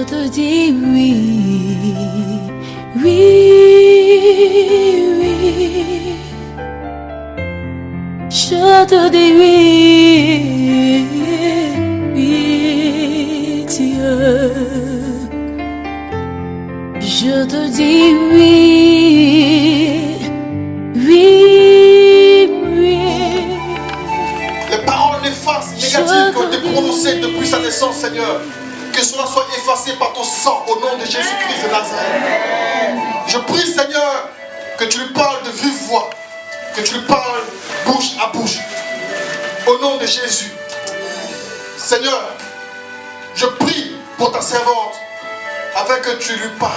Je te dis oui, oui, oui. Je te dis oui, oui, Dieu. Je te dis oui, oui, oui. Les paroles néfastes, négatives qui ont été prononcées depuis sa naissance, Seigneur, que cela soit effacé par ton sang au nom de Jésus-Christ de Nazareth. Je prie, Seigneur, que tu lui parles de vive voix, que tu lui parles bouche à bouche, au nom de Jésus. Seigneur, je prie pour ta servante, afin que tu lui parles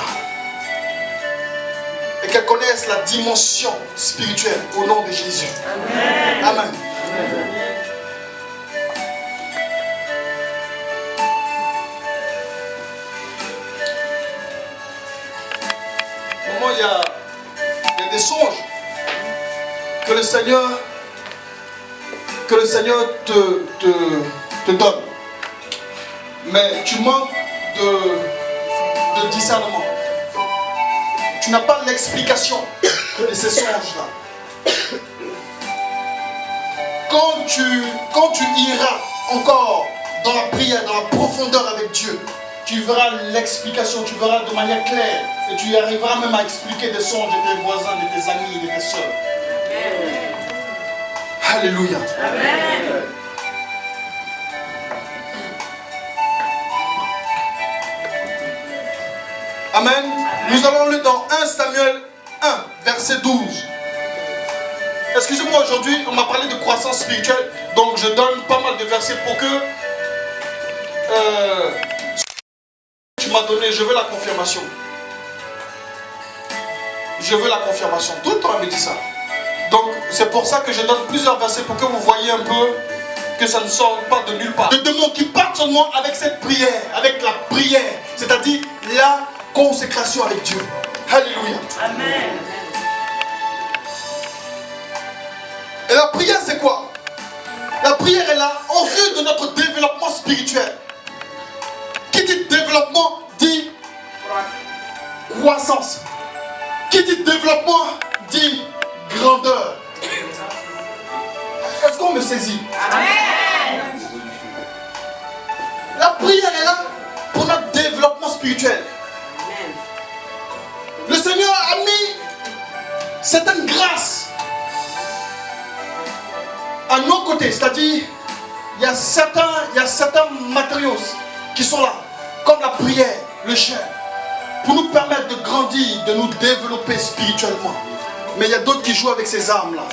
et qu'elle connaisse la dimension spirituelle au nom de Jésus. Amen. Amen. Maman, il y a des songes que le Seigneur te donne. Mais tu manques de discernement. Tu n'as pas l'explication de ces songes-là. Quand tu iras encore dans la prière, dans la profondeur avec Dieu, tu verras l'explication, tu verras de manière claire et tu arriveras même à expliquer des songes de tes voisins, de tes amis, de tes soeurs. Alléluia. Amen. Amen. Nous allons lire dans 1 Samuel 1, verset 12. Excusez-moi, aujourd'hui, on m'a parlé de croissance spirituelle, donc je donne pas mal de versets pour que tu m'as donné, je veux la confirmation. Je veux la confirmation. Tout le temps, elle me dit ça. Donc, c'est pour ça que je donne plusieurs versets pour que vous voyez un peu que ça ne sort pas de nulle part. Le démon qui part seulement avec cette prière, avec la prière, c'est-à-dire la consécration avec Dieu. Alléluia. Amen. Et la prière, c'est quoi? La prière est là en vue de notre développement spirituel. Qui dit développement dit croissance. Qui dit développement dit grandeur. Est-ce qu'on me saisit? Amen. La prière est là pour notre développement spirituel. Amen. Le Seigneur a mis certaines grâces à nos côtés, c'est-à-dire il y a certains matériaux qui sont là, comme la prière, le jeûne, pour nous permettre de grandir, de nous développer spirituellement. Mais il y a d'autres qui jouent avec ces armes-là.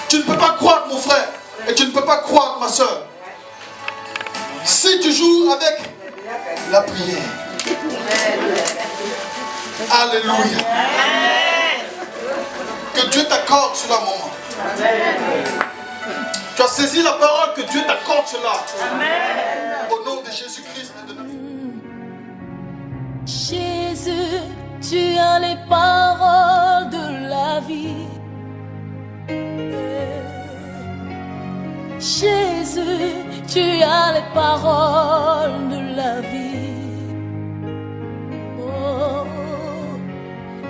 Tu ne peux pas croire, mon frère, et tu ne peux pas croire, ma soeur, si tu joues avec la prière. Alléluia. Que Dieu t'accorde cela, maman. Tu as saisi la parole, que Dieu t'accorde cela. Au nom de Jésus-Christ. Jésus, tu as les paroles de la vie. Jésus, tu as les paroles de la vie. Oh,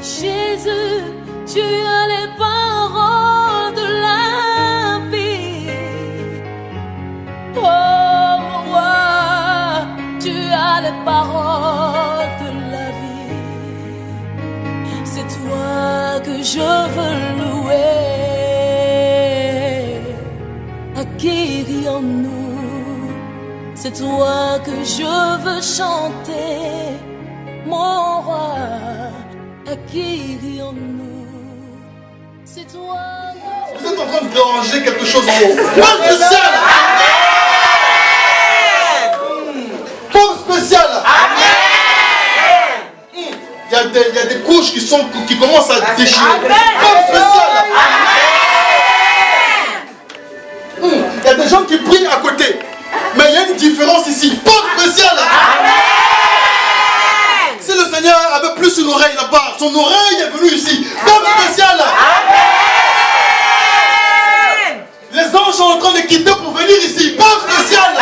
Jésus, tu as les paroles de la vie. Oh, mon roi, tu as les paroles de la vie. C'est toi que je veux louer. À qui rions-nous? C'est toi que je veux chanter, mon roi. À qui rions-nous? C'est toi que... Vous êtes en train de déranger quelque chose en haut. Pas spécial. Pas spécial. Il y a des couches qui commencent à déchirer. Pas spécial. Il y a des gens qui prient à côté. Mais il y a une différence ici. Pas spécial. Si le Seigneur avait plus une oreille là-bas, son oreille est venue ici. Pas spécial. Les anges sont en train de quitter pour venir ici. Pas spécial.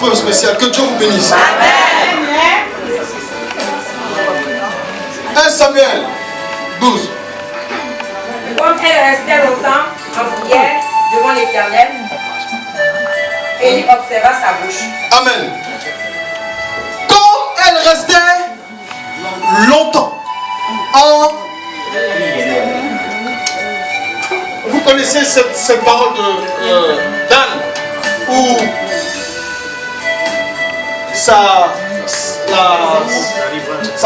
peu spécial. Que Dieu vous bénisse. Amen. 1 Samuel 12. Comme elle restait longtemps en prière devant l'Éternel, Élie observa sa bouche. Amen. Comme elle restait longtemps en... Vous connaissez cette parole de d'Anne où sa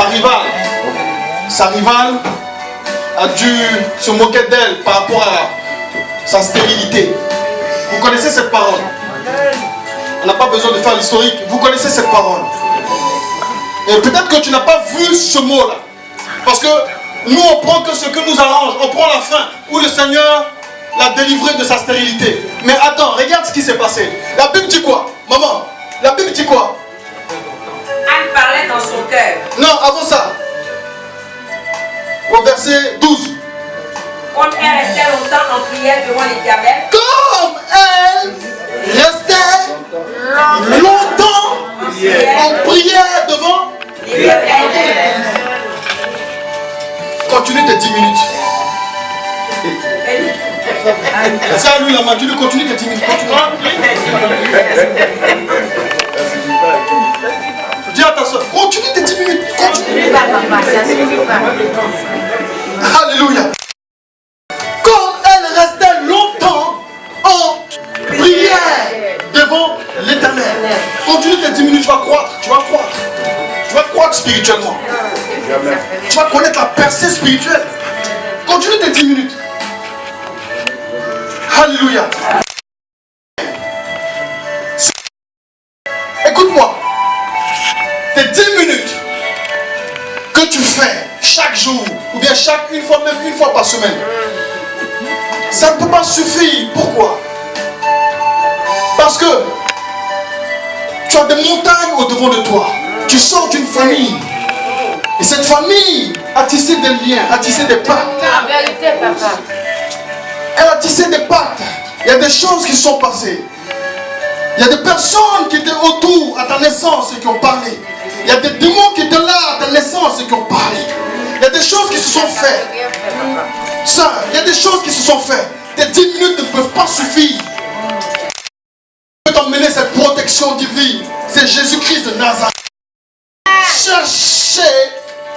rivale a dû se moquer d'elle par rapport à sa stérilité. Vous connaissez cette parole? On n'a pas besoin de faire l'historique. Vous connaissez cette parole. Et peut-être que tu n'as pas vu ce mot-là. Parce que nous, on prend que ce que nous arrange. On prend la fin où le Seigneur l'a délivré de sa stérilité. Mais attends, regarde ce qui s'est passé. La Bible dit quoi? Maman, la Bible dit quoi? Anne parlait dans son cœur. Non, avant ça. Au verset 12. Comme elle restait longtemps en prière devant l'Éternel, Comme elle restait longtemps en prière devant. l'Éternel. Continue tes 10 minutes. C'est à lui la main, tu lui continues tes 10 minutes. Dis à ta soeur, continue tes 10 minutes. Continue. Alléluia. Comme elle restait longtemps en prière devant l'Éternel. Continue tes 10 minutes, tu vas croître. Tu vas croître. Tu vas croître spirituellement. Tu vas connaître la percée spirituelle. Continue tes 10 minutes. Alléluia. Écoute-moi. Tes 10 minutes que tu fais chaque jour, ou bien une fois par semaine, ça ne peut pas suffire. Pourquoi? Parce que tu as des montagnes au devant de toi. Tu sors d'une famille. Et cette famille a tissé des liens, a tissé des pactes. En vérité, papa. Elle a tissé des pactes. Il y a des choses qui sont passées. Il y a des personnes qui étaient autour à ta naissance et qui ont parlé. Il y a des démons qui étaient là à ta naissance et qui ont parlé. Il y a des choses qui se sont faites. Ça, il y a des choses qui se sont faites. Tes 10 minutes ne peuvent pas suffire. Je peux t'emmener cette protection divine. C'est Jésus-Christ de Nazareth. Cherchez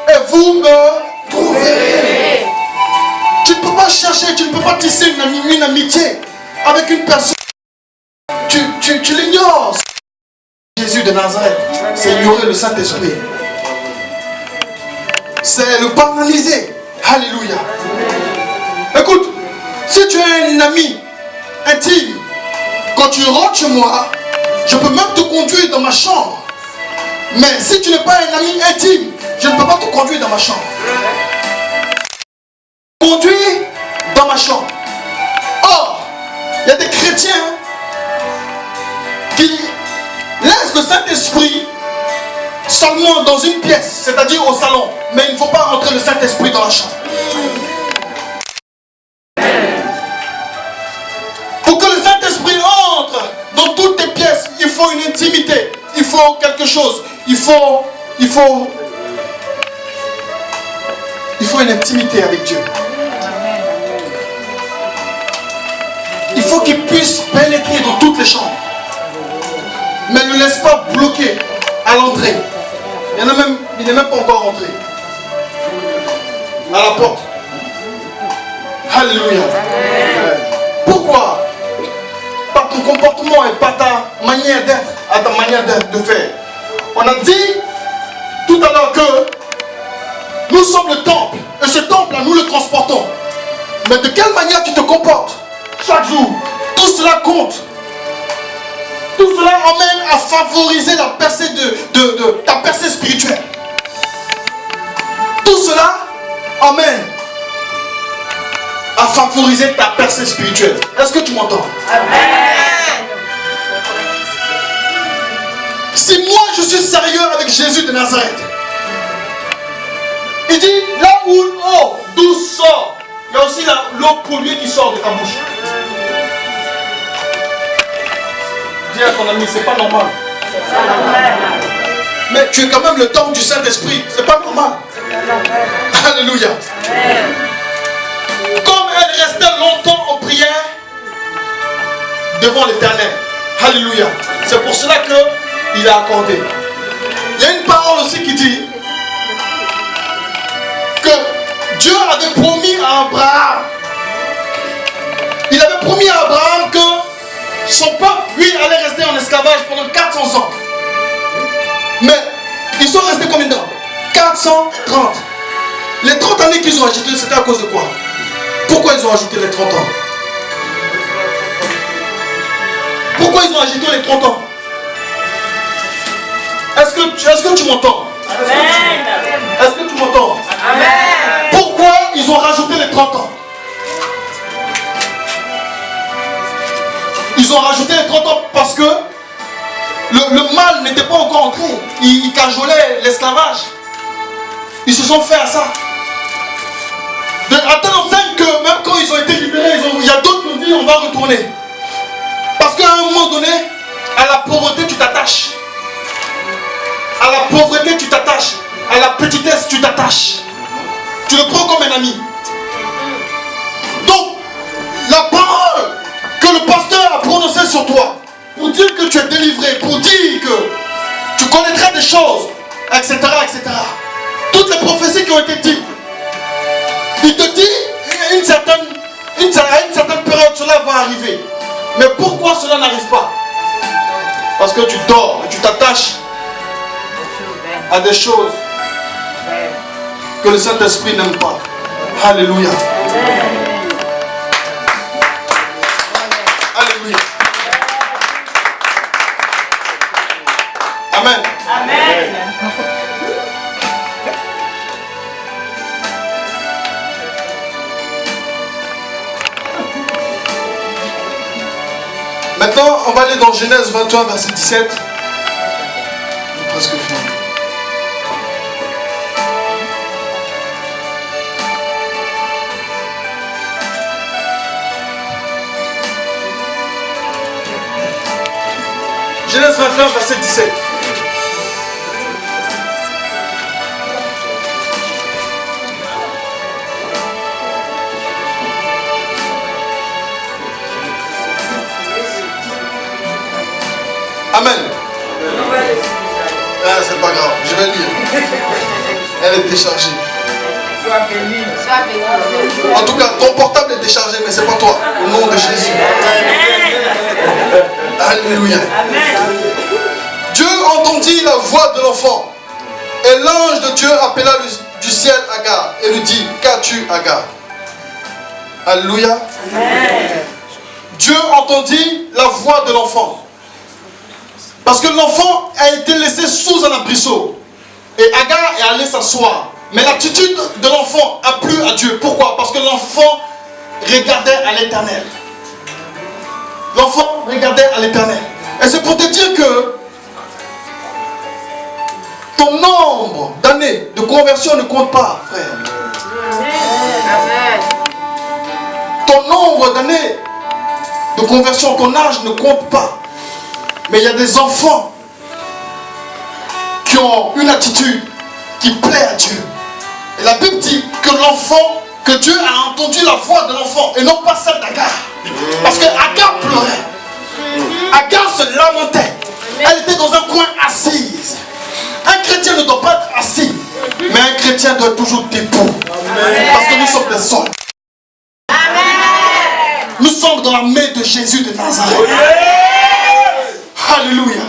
et vous me trouverez. Tu ne peux pas chercher, tu ne peux pas tisser une amitié avec une personne. Tu l'ignores. Jésus de Nazareth, c'est ignorer le Saint-Esprit. C'est le banaliser. Alléluia. Écoute, si tu es un ami intime, quand tu rentres chez moi, je peux même te conduire dans ma chambre. Mais si tu n'es pas un ami intime, je ne peux pas te conduire dans ma chambre. Conduire dans ma chambre. Or, il y a des chrétiens qui laissent le Saint-Esprit seulement dans une pièce, c'est-à-dire au salon. Mais il ne faut pas rentrer le Saint-Esprit dans la chambre. Pour que le Saint-Esprit entre dans toutes tes pièces, il faut une intimité. Il faut quelque chose. Il faut une intimité avec Dieu. Il faut qu'il puisse pénétrer dans toutes les chambres. Mais ne laisse pas bloquer à l'entrée. Il n'est même pas encore rentré. À la porte. Alléluia. Pourquoi? Par ton comportement et par ta manière d'être, à ta manière de faire. On a dit tout à l'heure que nous sommes le temple. Et ce temple-là, nous le transportons. Mais de quelle manière tu te comportes chaque jour? Tout cela compte. Tout cela emmène à favoriser la percée ta percée spirituelle. Tout cela emmène à favoriser ta percée spirituelle. Est-ce que tu m'entends? Amen. Si moi je suis sérieux avec Jésus de Nazareth, il dit là où l'eau douce sort, il y a aussi l'eau polluée qui sort de ta bouche. Dis à ton ami, c'est pas normal. Mais tu es quand même le temple du Saint-Esprit. C'est pas normal. Alléluia. Comme elle restait longtemps en prière devant l'Éternel. Alléluia. C'est pour cela qu'il a accordé. Il y a une parole aussi qui dit que Dieu avait promis à Abraham. Il avait promis à Abraham que son peuple, lui, allait rester en esclavage pendant 400 ans. Mais ils sont restés combien de temps? 430. Les 30 années qu'ils ont ajoutées, c'était à cause de quoi? Pourquoi ils ont ajouté les 30 ans? Pourquoi ils ont ajouté les 30 ans? Est-ce que tu m'entends? Amen. Est-ce que tu m'entends? Amen. Pourquoi ils ont rajouté les 30 ans? Ils ont rajouté les 30 ans parce que le mal n'était pas encore entré. Ils cajolaient l'esclavage. Ils se sont fait à ça. À tel enseigne que même quand ils ont été libérés, il y a d'autres qui ont dit on va retourner. Parce qu'à un moment donné, à la pauvreté tu t'attaches. À la pauvreté tu t'attaches. À la petitesse tu t'attaches. Tu le prends comme un ami. Donc, la parole que le pasteur a prononcée sur toi, pour dire que tu es délivré, pour dire que tu connaîtras des choses, etc., etc. Toutes les prophéties qui ont été dites, il te dit à une certaine période, cela va arriver. Mais pourquoi cela n'arrive pas? Parce que tu dors et tu t'attaches à des choses que le Saint-Esprit n'aime pas. Alléluia. Alléluia. Amen. Amen. Maintenant, on va aller dans Genèse 21, verset 17. J'ai presque fini. Genèse 21, verset 17. Amen. Ah, c'est pas grave, je vais lire. Elle est déchargée. Sois béni. En tout cas, ton portable est déchargé, mais c'est pas toi. Au nom de Jésus. Alléluia. Dieu entendit la voix de l'enfant. Et l'ange de Dieu appela du ciel Agar et lui dit, qu'as-tu Agar? Alléluia. Dieu entendit la voix de l'enfant. Parce que l'enfant a été laissé sous un arbrisseau. Et Agar est allé s'asseoir. Mais l'attitude de l'enfant a plu à Dieu. Pourquoi? Parce que l'enfant regardait à l'Éternel. L'enfant regardait à l'Éternel. Et c'est pour te dire que ton nombre d'années de conversion ne compte pas, frère. Ton nombre d'années de conversion, ton âge ne compte pas. Mais il y a des enfants qui ont une attitude qui plaît à Dieu. Et la Bible dit que l'enfant, que Dieu a entendu la voix de l'enfant et non pas celle d'Agar. Parce que Agar pleurait. Agar se lamentait. Elle était dans un coin assise. Un chrétien ne doit pas être assis, mais un chrétien doit être toujours debout. Parce que nous sommes des soldats. Nous sommes dans la main de Jésus de Nazareth. Alléluia.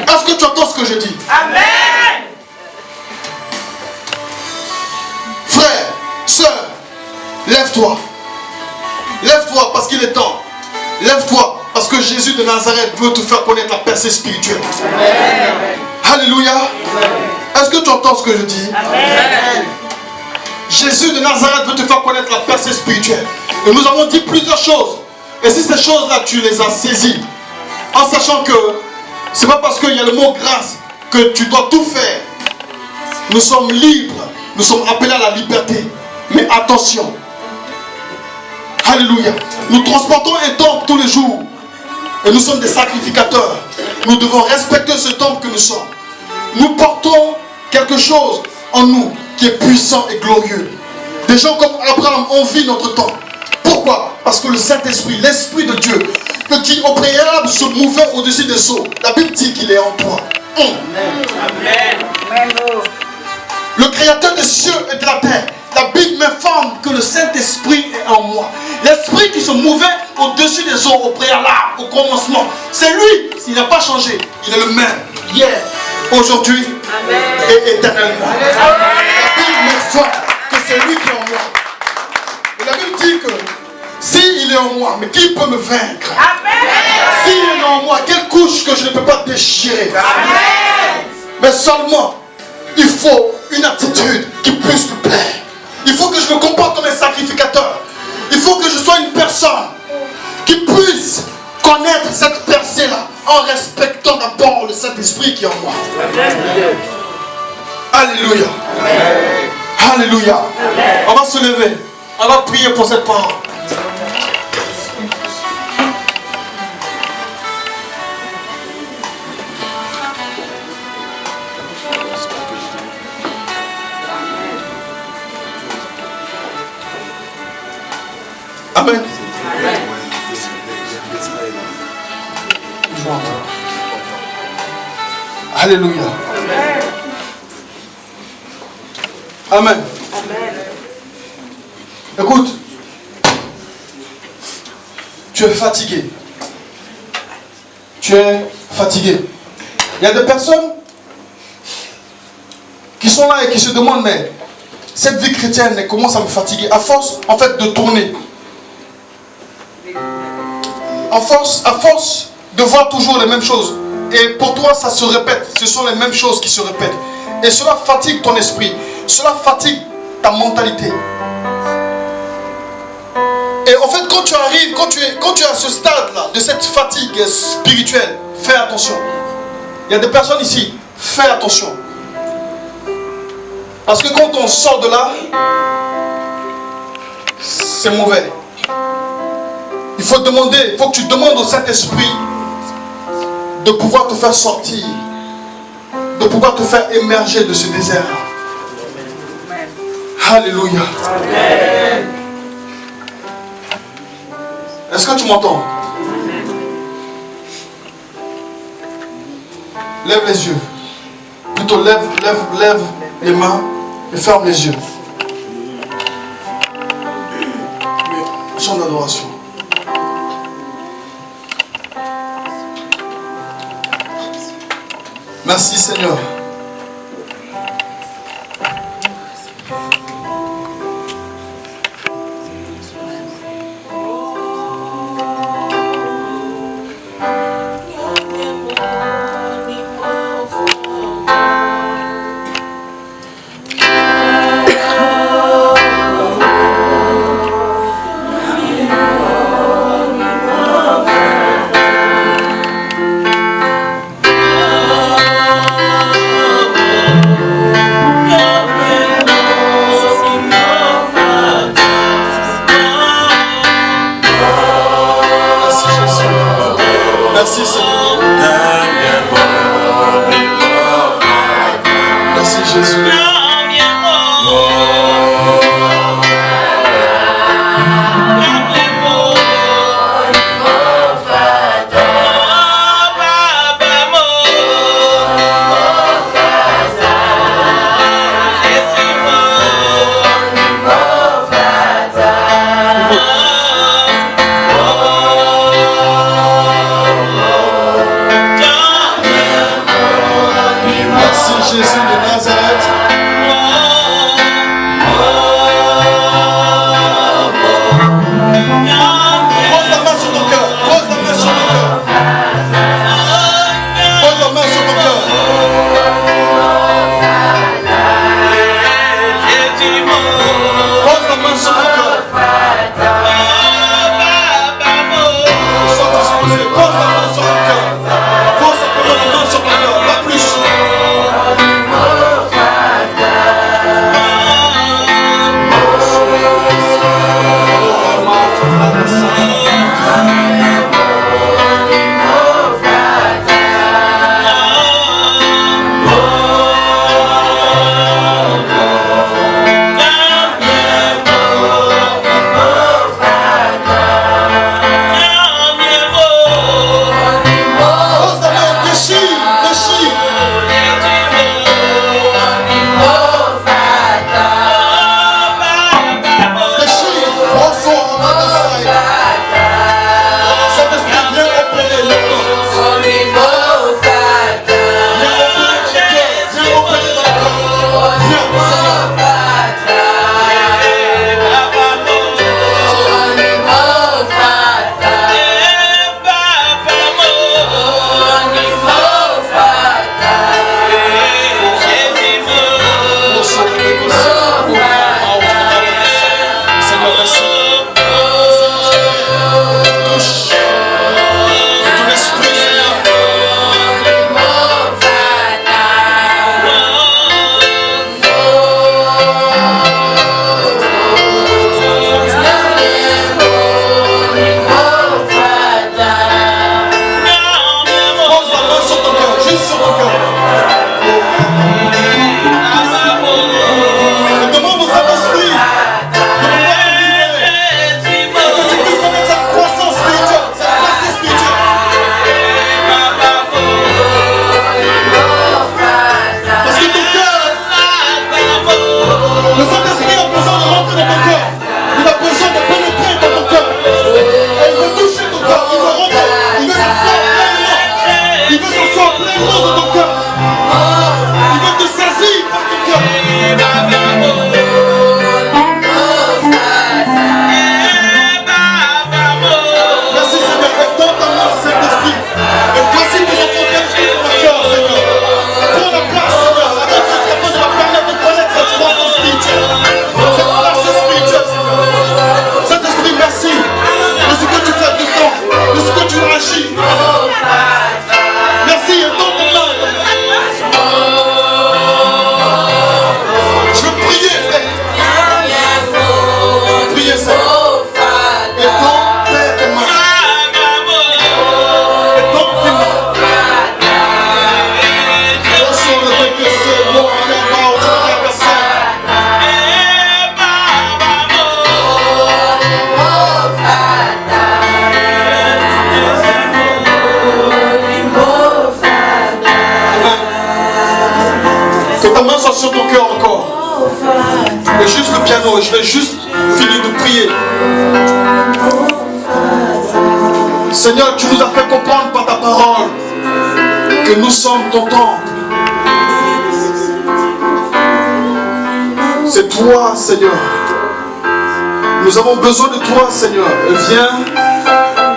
Est-ce que tu entends ce que je dis? Amen. Frère, soeur, lève-toi. Lève-toi parce qu'il est temps. Lève-toi parce que Jésus de Nazareth veut te faire connaître la percée spirituelle. Alléluia. Est-ce que tu entends ce que je dis? Amen. Jésus de Nazareth veut te faire connaître la percée spirituelle. Et nous avons dit plusieurs choses. Et si ces choses-là, tu les as saisies, en sachant que c'est pas parce qu'il y a le mot grâce que tu dois tout faire. Nous sommes libres. Nous sommes appelés à la liberté. Mais attention. Alléluia. Nous transportons un temple tous les jours. Et nous sommes des sacrificateurs. Nous devons respecter ce temple que nous sommes. Nous portons quelque chose en nous qui est puissant et glorieux. Des gens comme Abraham ont vu notre temps. Pourquoi? Parce que le Saint-Esprit, l'Esprit de Dieu, qui au préalable se mouvait au-dessus des eaux, la Bible dit qu'il est en toi. Amen. Le Créateur des cieux et de la terre, la Bible m'informe que le Saint-Esprit est en moi. L'Esprit qui se mouvait au-dessus des eaux au préalable, au commencement, c'est lui. S'il n'a pas changé, il est le même hier, aujourd'hui et éternellement. La Bible m'informe que c'est lui qui est en moi. Et la Bible dit que s'il est en moi, mais qui peut me vaincre? S'il est en moi, quelle couche que je ne peux pas déchirer? Mais seulement, il faut une attitude qui puisse me plaire. Il faut que je me comporte comme un sacrificateur. Il faut que je sois une personne qui puisse connaître cette percée-là en respectant d'abord le Saint-Esprit qui est en moi. Alléluia. Alléluia. On va se lever. On va prier pour cette parole. Amen. Alléluia. Amen. Écoute, tu es fatigué. Tu es fatigué. Il y a des personnes qui sont là et qui se demandent, mais cette vie chrétienne, elle commence à me fatiguer. À force, en fait, de tourner. À force de voir toujours les mêmes choses. Et pour toi, ça se répète. Ce sont les mêmes choses qui se répètent. Et cela fatigue ton esprit. Cela fatigue ta mentalité. Et en fait, quand tu arrives, quand tu es à ce stade-là, de cette fatigue spirituelle, fais attention. Il y a des personnes ici, fais attention. Parce que quand on sort de là, c'est mauvais. Il faut que tu demandes au Saint-Esprit de pouvoir te faire sortir, de pouvoir te faire émerger de ce désert. Alléluia. Amen. Est-ce que tu m'entends? Lève les yeux. Plutôt lève les mains et ferme les yeux. Chant d'adoration. Merci Seigneur. Merci Seigneur. Merci Jésus. Jésus de Nazareth. mots. Je vais juste finir de prier. Seigneur, tu nous as fait comprendre par ta parole que nous sommes ton temple. C'est toi, Seigneur. Nous avons besoin de toi, Seigneur. Viens,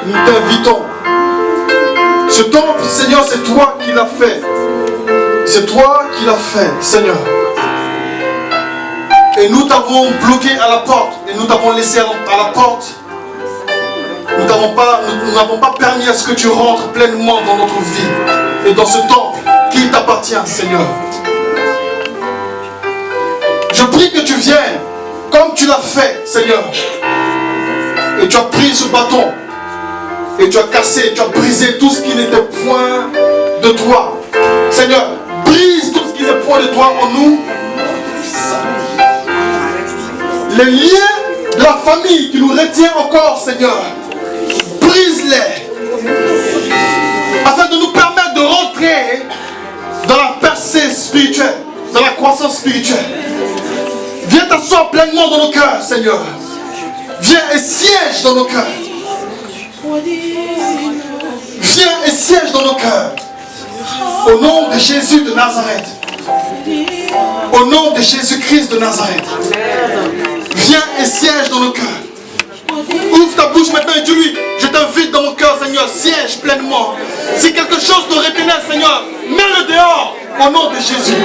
nous t'invitons. Ce temple, Seigneur, c'est toi qui l'as fait. C'est toi qui l'as fait, Seigneur. Et nous t'avons bloqué à la porte. Et nous t'avons laissé à la porte. Nous n'avons pas permis à ce que tu rentres pleinement dans notre vie. Et dans ce temple qui t'appartient, Seigneur. Je prie que tu viennes comme tu l'as fait, Seigneur. Et tu as pris ce bâton. Et tu as cassé, tu as brisé tout ce qui n'était point de toi. Seigneur, brise tout ce qui n'est point de toi en nous. Les liens de la famille qui nous retient encore, Seigneur, brise-les. Afin de nous permettre de rentrer dans la percée spirituelle, dans la croissance spirituelle. Viens t'asseoir pleinement dans nos cœurs, Seigneur. Viens et siège dans nos cœurs. Viens et siège dans nos cœurs. Au nom de Jésus de Nazareth. Au nom de Jésus-Christ de Nazareth. Viens et siège dans nos cœurs. Ouvre ta bouche maintenant et dis-lui, je t'invite dans mon cœur, Seigneur, siège pleinement. Si quelque chose te retenait, Seigneur, mets-le dehors au nom de Jésus.